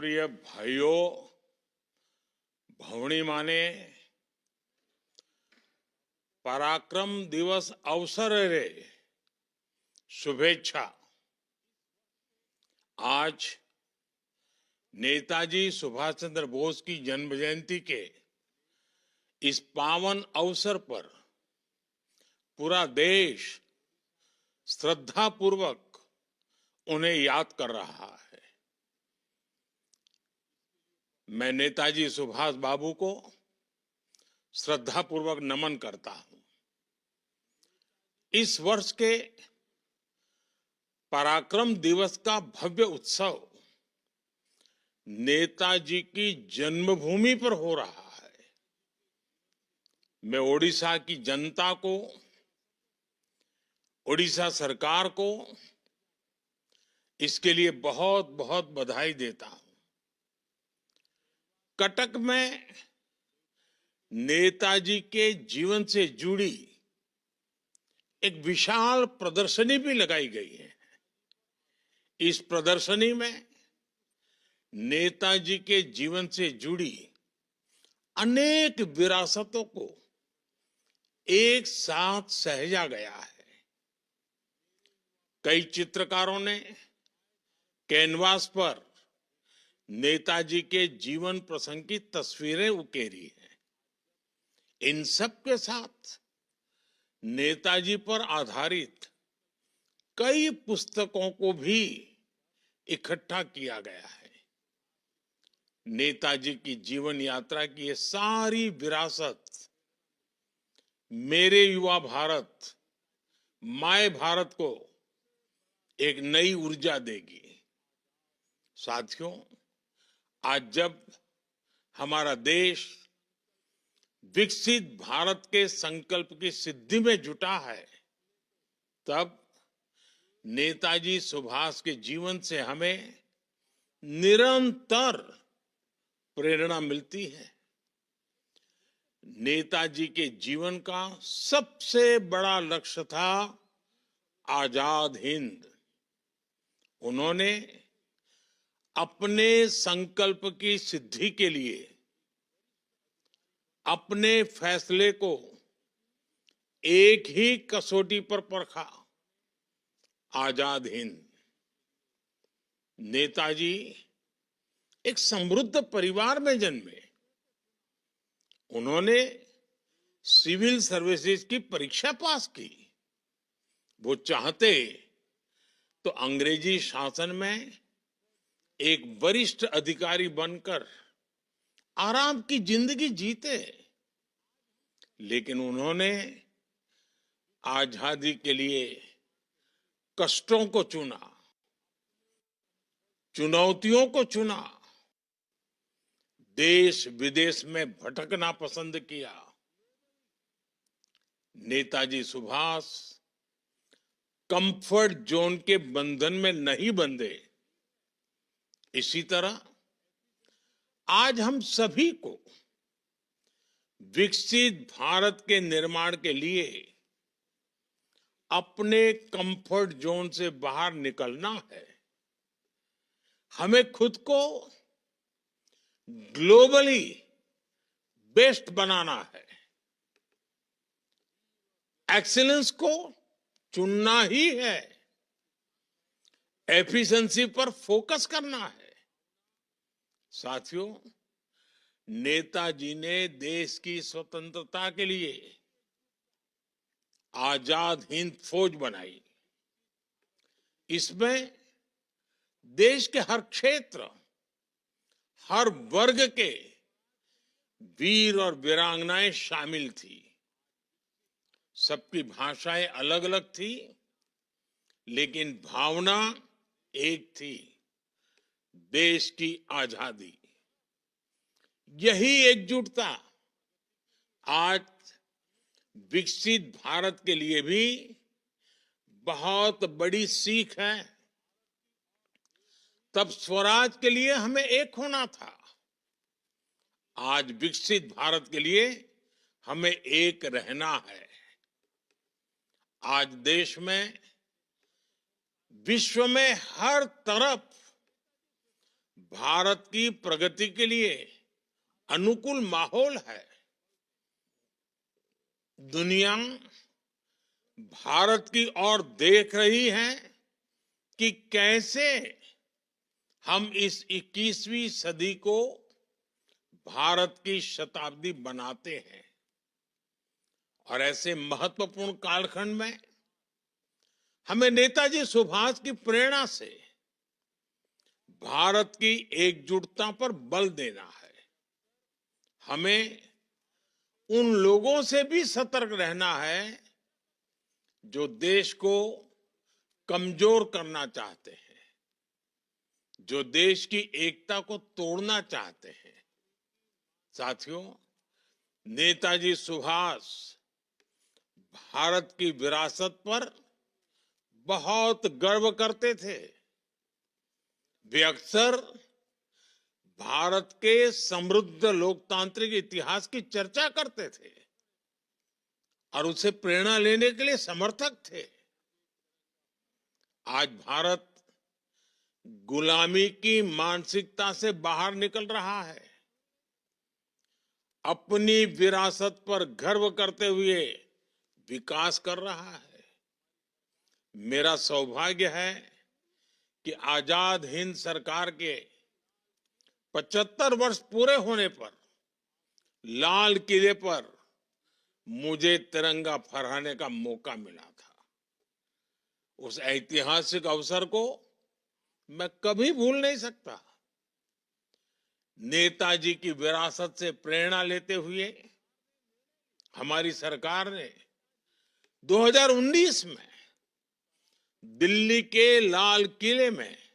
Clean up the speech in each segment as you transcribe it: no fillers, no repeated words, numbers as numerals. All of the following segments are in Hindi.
प्रिय भाइयों, भवनी माने पराक्रम दिवस अवसरे शुभेच्छा। आज नेताजी सुभाष चंद्र बोस की जन्म जयंती के इस पावन अवसर पर पूरा देश श्रद्धापूर्वक उन्हें याद कर रहा है। मैं नेताजी सुभाष बाबू को श्रद्धापूर्वक नमन करता हूं। इस वर्ष के पराक्रम दिवस का भव्य उत्सव नेताजी की जन्मभूमि पर हो रहा है। मैं ओडिशा की जनता को, ओडिशा सरकार को इसके लिए बहुत बहुत बधाई देता हूं। कटक में नेताजी के जीवन से जुड़ी एक विशाल प्रदर्शनी भी लगाई गई है। इस प्रदर्शनी में नेताजी के जीवन से जुड़ी अनेक विरासतों को एक साथ सहेजा गया है। कई चित्रकारों ने कैनवास पर नेताजी के जीवन प्रसंग की तस्वीरें उकेरी हैं। इन सब के साथ नेताजी पर आधारित कई पुस्तकों को भी इकट्ठा किया गया है। नेताजी की जीवन यात्रा की ये सारी विरासत मेरे युवा भारत, माय भारत को एक नई ऊर्जा देगी। साथियों, आज जब हमारा देश विकसित भारत के संकल्प की सिद्धि में जुटा है, तब नेताजी सुभाष के जीवन से हमें निरंतर प्रेरणा मिलती है। नेताजी के जीवन का सबसे बड़ा लक्ष्य था आजाद हिंद। उन्होंने अपने संकल्प की सिद्धि के लिए अपने फैसले को एक ही कसौटी पर परखा, आजाद हिंद। नेताजी एक समृद्ध परिवार में जन्मे। उन्होंने सिविल सर्विसेज की परीक्षा पास की। वो चाहते तो अंग्रेजी शासन में एक वरिष्ठ अधिकारी बनकर आराम की जिंदगी जीते, लेकिन उन्होंने आजादी के लिए कष्टों को चुना, चुनौतियों को चुना, देश विदेश में भटकना पसंद किया। नेताजी सुभाष कंफर्ट जोन के बंधन में नहीं बंधे। इसी तरह आज हम सभी को विकसित भारत के निर्माण के लिए अपने कंफर्ट जोन से बाहर निकलना है। हमें खुद को ग्लोबली बेस्ट बनाना है। एक्सीलेंस को चुनना ही है। एफिशिएंसी पर फोकस करना है। साथियों, नेताजी ने देश की स्वतंत्रता के लिए आजाद हिंद फौज बनाई। इसमें देश के हर क्षेत्र, हर वर्ग के वीर और वीरांगनाएं शामिल थी। सबकी भाषाएं अलग अलग थी, लेकिन भावना एक थी, देश की आजादी। यही एकजुटता आज विकसित भारत के लिए भी बहुत बड़ी सीख है। तब स्वराज के लिए हमें एक होना था। आज विकसित भारत के लिए हमें एक रहना है। आज देश में, विश्व में हर तरफ भारत की प्रगति के लिए अनुकूल माहौल है। दुनिया भारत की ओर देख रही है कि कैसे हम इस 21वीं सदी को भारत की शताब्दी बनाते हैं। और ऐसे महत्वपूर्ण कालखंड में हमें नेताजी सुभाष की प्रेरणा से भारत की एकजुटता पर बल देना है। हमें उन लोगों से भी सतर्क रहना है जो देश को कमजोर करना चाहते हैं, जो देश की एकता को तोड़ना चाहते हैं। साथियों, नेताजी सुभाष भारत की विरासत पर बहुत गर्व करते थे। वे अक्सर भारत के समृद्ध लोकतांत्रिक इतिहास की चर्चा करते थे और उसे प्रेरणा लेने के लिए समर्थक थे। आज भारत गुलामी की मानसिकता से बाहर निकल रहा है। अपनी विरासत पर गर्व करते हुए विकास कर रहा है। मेरा सौभाग्य है कि आजाद हिंद सरकार के 75 वर्ष पूरे होने पर लाल किले पर मुझे तिरंगा फहराने का मौका मिला था। उस ऐतिहासिक अवसर को मैं कभी भूल नहीं सकता। नेताजी की विरासत से प्रेरणा लेते हुए हमारी सरकार ने 2019 में दिल्ली के लाल किले में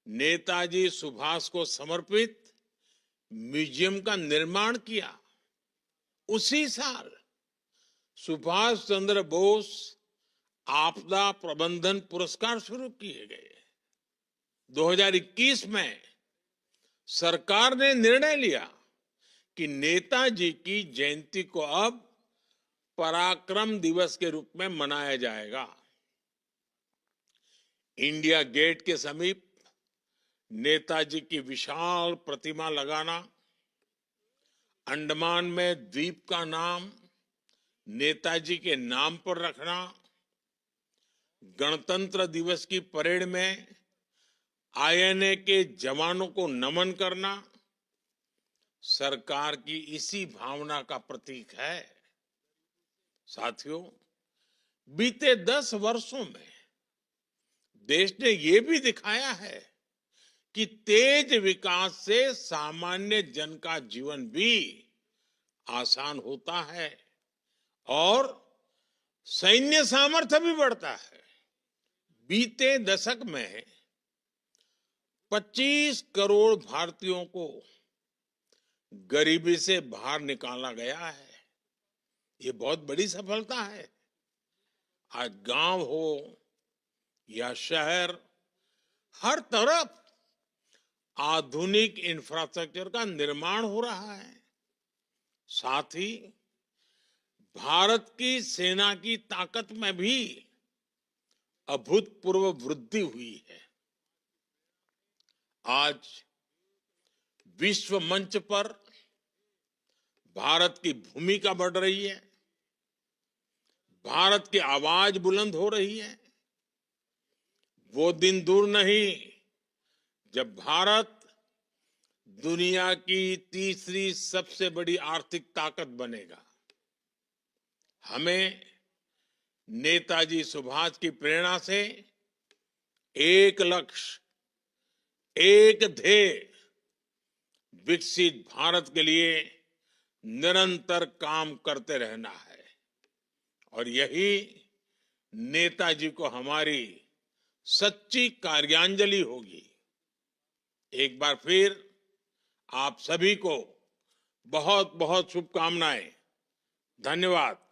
नेताजी सुभाष को समर्पित म्यूजियम का निर्माण किया। उसी साल सुभाष चंद्र बोस आपदा प्रबंधन पुरस्कार शुरू किए गए। 2021 में सरकार ने निर्णय लिया कि नेताजी की जयंती को अब पराक्रम दिवस के रूप में मनाया जाएगा। इंडिया गेट के समीप नेताजी की विशाल प्रतिमा लगाना, अंडमान में द्वीप का नाम नेताजी के नाम पर रखना, गणतंत्र दिवस की परेड में आईएनए के जवानों को नमन करना सरकार की इसी भावना का प्रतीक है। साथियों, बीते 10 वर्षों में देश ने ये भी दिखाया है कि तेज विकास से सामान्य जन का जीवन भी आसान होता है और सैन्य सामर्थ्य भी बढ़ता है। बीते दशक में 25 करोड़ भारतीयों को गरीबी से बाहर निकाला गया है। ये बहुत बड़ी सफलता है। आज गांव हो या शहर, हर तरफ आधुनिक इंफ्रास्ट्रक्चर का निर्माण हो रहा है। साथ ही भारत की सेना की ताकत में भी अभूतपूर्व वृद्धि हुई है। आज विश्व मंच पर भारत की भूमिका बढ़ रही है, भारत की आवाज बुलंद हो रही है। वो दिन दूर नहीं जब भारत दुनिया की तीसरी सबसे बड़ी आर्थिक ताकत बनेगा। हमें नेताजी सुभाष की प्रेरणा से एक लक्ष्य, एक ध्येय, विकसित भारत के लिए निरंतर काम करते रहना है। और यही नेताजी को हमारी सच्ची कार्यांजलि होगी। एक बार फिर आप सभी को बहुत बहुत शुभकामनाएं। धन्यवाद।